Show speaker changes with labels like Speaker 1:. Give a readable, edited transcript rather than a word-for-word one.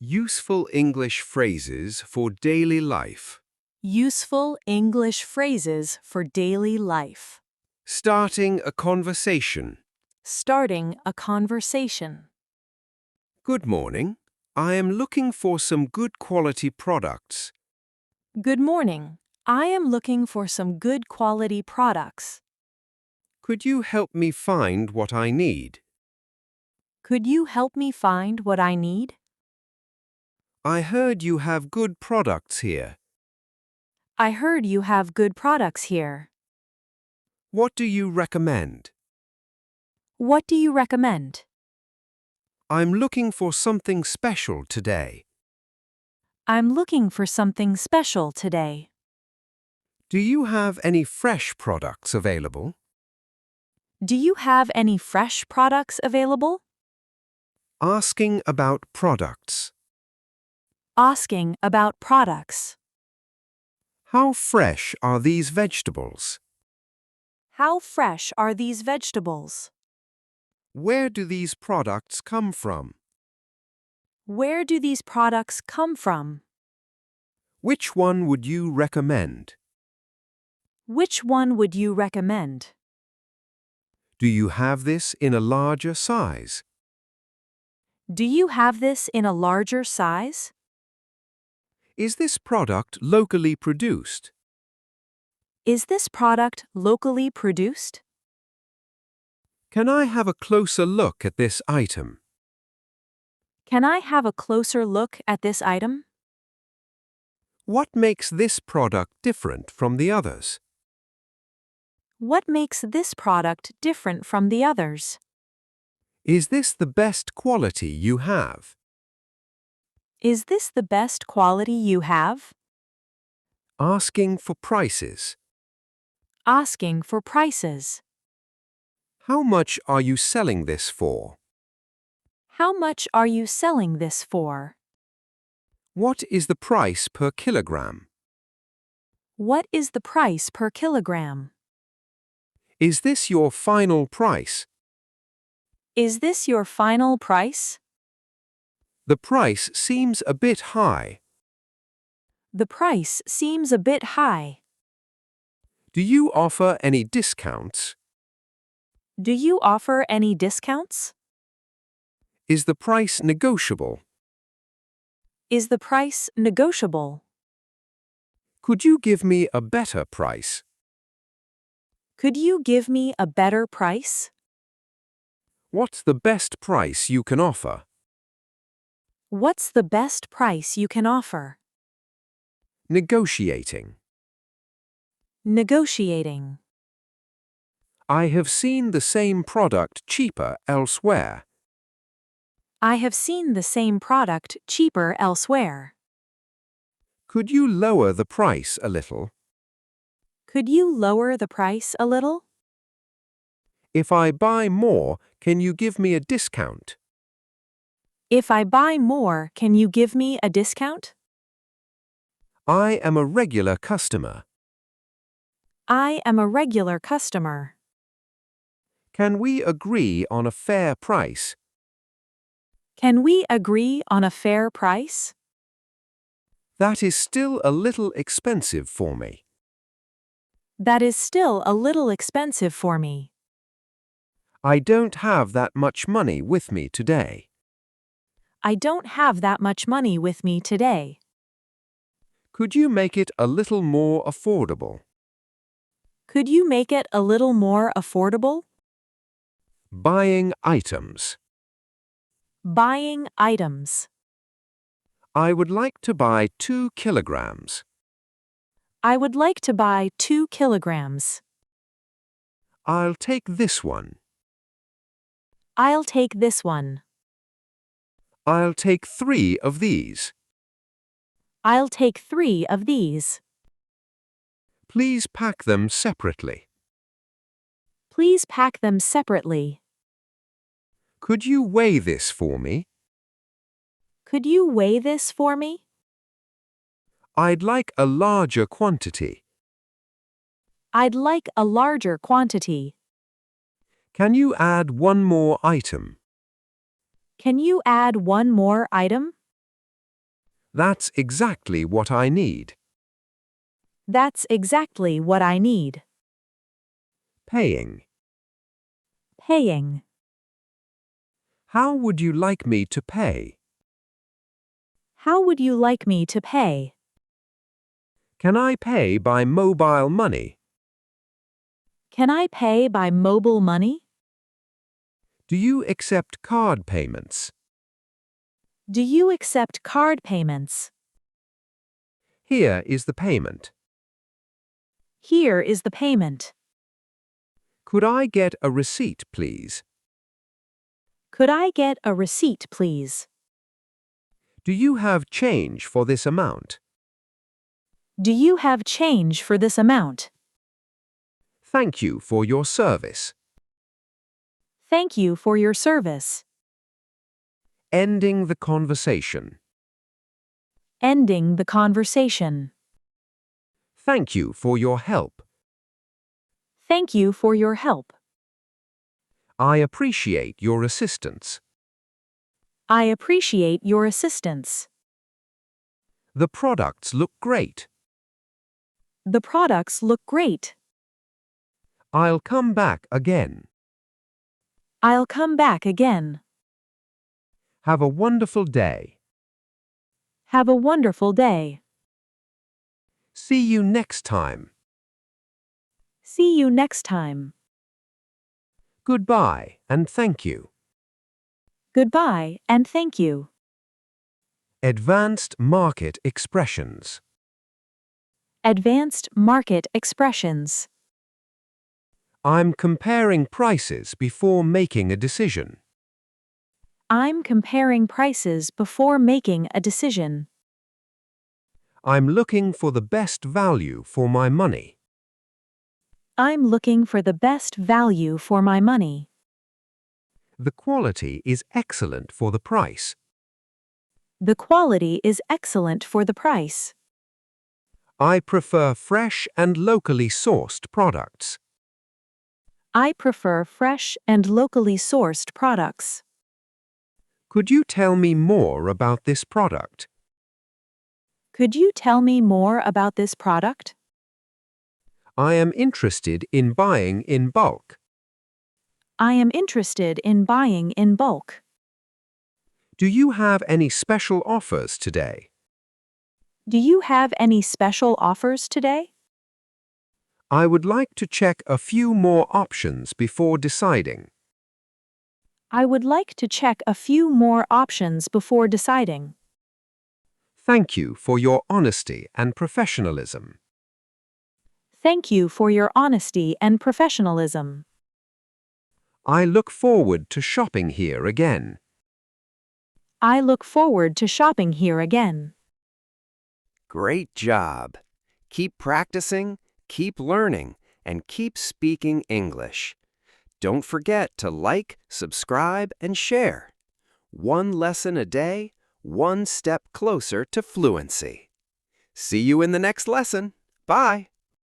Speaker 1: Useful English phrases for daily life.
Speaker 2: Useful English phrases for daily life.
Speaker 1: Starting a conversation.
Speaker 2: Starting a conversation.
Speaker 1: Good morning. I am looking for some good quality products.
Speaker 2: Good morning. I am looking for some good quality products.
Speaker 1: Could you help me find what I need?
Speaker 2: Could you help me find what I need?
Speaker 1: I heard you have good products here.
Speaker 2: I heard you have good products here.
Speaker 1: What do you recommend?
Speaker 2: What do you recommend?
Speaker 1: I'm looking for something special today.
Speaker 2: I'm looking for something special today.
Speaker 1: Do you have any fresh products available?
Speaker 2: Do you have any fresh products available?
Speaker 1: Asking about products.
Speaker 2: Asking about products.
Speaker 1: How fresh are these vegetables?
Speaker 2: How fresh are these vegetables?
Speaker 1: Where do these products come from?
Speaker 2: Where do these products come from?
Speaker 1: Which one would you recommend?
Speaker 2: Which one would you recommend?
Speaker 1: Do you have this in a larger size?
Speaker 2: Do you have this in a larger size?
Speaker 1: Is this product locally produced?
Speaker 2: Is this product locally produced?
Speaker 1: Can I have a closer look at this item?
Speaker 2: Can I have a closer look at this item?
Speaker 1: What makes this product different from the others?
Speaker 2: What makes this product different from the others?
Speaker 1: Is this the best quality you have?
Speaker 2: Is this the best quality you have?
Speaker 1: Asking for prices.
Speaker 2: Asking for prices.
Speaker 1: How much are you selling this for?
Speaker 2: How much are you selling this for?
Speaker 1: What is the price per kilogram?
Speaker 2: What is the price per kilogram?
Speaker 1: Is this your final price?
Speaker 2: Is this your final price?
Speaker 1: The price seems a bit high.
Speaker 2: The price seems a bit high.
Speaker 1: Do you offer any discounts?
Speaker 2: Do you offer any discounts?
Speaker 1: Is the price negotiable?
Speaker 2: Is the price negotiable?
Speaker 1: Could you give me a better price?
Speaker 2: Could you give me a better price?
Speaker 1: What's the best price you can offer?
Speaker 2: What's the best price you can offer?
Speaker 1: Negotiating.
Speaker 2: Negotiating.
Speaker 1: I have seen the same product cheaper elsewhere.
Speaker 2: I have seen the same product cheaper elsewhere.
Speaker 1: Could you lower the price a little?
Speaker 2: Could you lower the price a little?
Speaker 1: If I buy more, can you give me a discount?
Speaker 2: If I buy more, can you give me a discount?
Speaker 1: I am a regular customer.
Speaker 2: I am a regular customer.
Speaker 1: Can we agree on a fair price?
Speaker 2: Can we agree on a fair price?
Speaker 1: That is still a little expensive for me.
Speaker 2: That is still a little expensive for me.
Speaker 1: I don't have that much money with me today.
Speaker 2: I don't have that much money with me today.
Speaker 1: Could you make it a little more affordable?
Speaker 2: Could you make it a little more affordable?
Speaker 1: Buying items.
Speaker 2: Buying items.
Speaker 1: I would like to buy 2 kilograms.
Speaker 2: I would like to buy 2 kilograms.
Speaker 1: I'll take this one.
Speaker 2: I'll take this one.
Speaker 1: I'll take 3 of these.
Speaker 2: I'll take 3 of these.
Speaker 1: Please pack them separately.
Speaker 2: Please pack them separately.
Speaker 1: Could you weigh this for me?
Speaker 2: Could you weigh this for me?
Speaker 1: I'd like a larger quantity.
Speaker 2: I'd like a larger quantity.
Speaker 1: Can you add one more item?
Speaker 2: Can you add one more item?
Speaker 1: That's exactly what I need.
Speaker 2: That's exactly what I need.
Speaker 1: Paying.
Speaker 2: Paying.
Speaker 1: How would you like me to pay?
Speaker 2: How would you like me to pay?
Speaker 1: Can I pay by mobile money?
Speaker 2: Can I pay by mobile money?
Speaker 1: Do you accept card payments?
Speaker 2: Do you accept card payments?
Speaker 1: Here is the payment.
Speaker 2: Here is the payment.
Speaker 1: Could I get a receipt, please?
Speaker 2: Could I get a receipt, please?
Speaker 1: Do you have change for this amount?
Speaker 2: Do you have change for this amount?
Speaker 1: Thank you for your service.
Speaker 2: Thank you for your service.
Speaker 1: Ending the conversation.
Speaker 2: Ending the conversation.
Speaker 1: Thank you for your help.
Speaker 2: Thank you for your help.
Speaker 1: I appreciate your assistance.
Speaker 2: I appreciate your assistance.
Speaker 1: The products look great.
Speaker 2: The products look great.
Speaker 1: I'll come back again.
Speaker 2: I'll come back again.
Speaker 1: Have a wonderful day.
Speaker 2: Have a wonderful day.
Speaker 1: See you next time.
Speaker 2: See you next time.
Speaker 1: Goodbye and thank you.
Speaker 2: Goodbye and thank you.
Speaker 1: Advanced market expressions.
Speaker 2: Advanced market expressions.
Speaker 1: I'm comparing prices before making a decision.
Speaker 2: I'm comparing prices before making a decision.
Speaker 1: I'm looking for the best value for my money.
Speaker 2: I'm looking for the best value for my money.
Speaker 1: The quality is excellent for the price.
Speaker 2: The quality is excellent for the price.
Speaker 1: I prefer fresh and locally sourced products.
Speaker 2: I prefer fresh and locally sourced products.
Speaker 1: Could you tell me more about this product?
Speaker 2: Could you tell me more about this product?
Speaker 1: I am interested in buying in bulk.
Speaker 2: I am interested in buying in bulk.
Speaker 1: Do you have any special offers today?
Speaker 2: Do you have any special offers today?
Speaker 1: I would like to check a few more options before deciding.
Speaker 2: I would like to check a few more options before deciding.
Speaker 1: Thank you for your honesty and professionalism.
Speaker 2: Thank you for your honesty and professionalism.
Speaker 1: I look forward to shopping here again.
Speaker 2: I look forward to shopping here again.
Speaker 3: Great job. Keep practicing, keep learning, and keep speaking English. Don't forget to like, subscribe, and share. One lesson a day, one step closer to fluency. See you in the next lesson. Bye.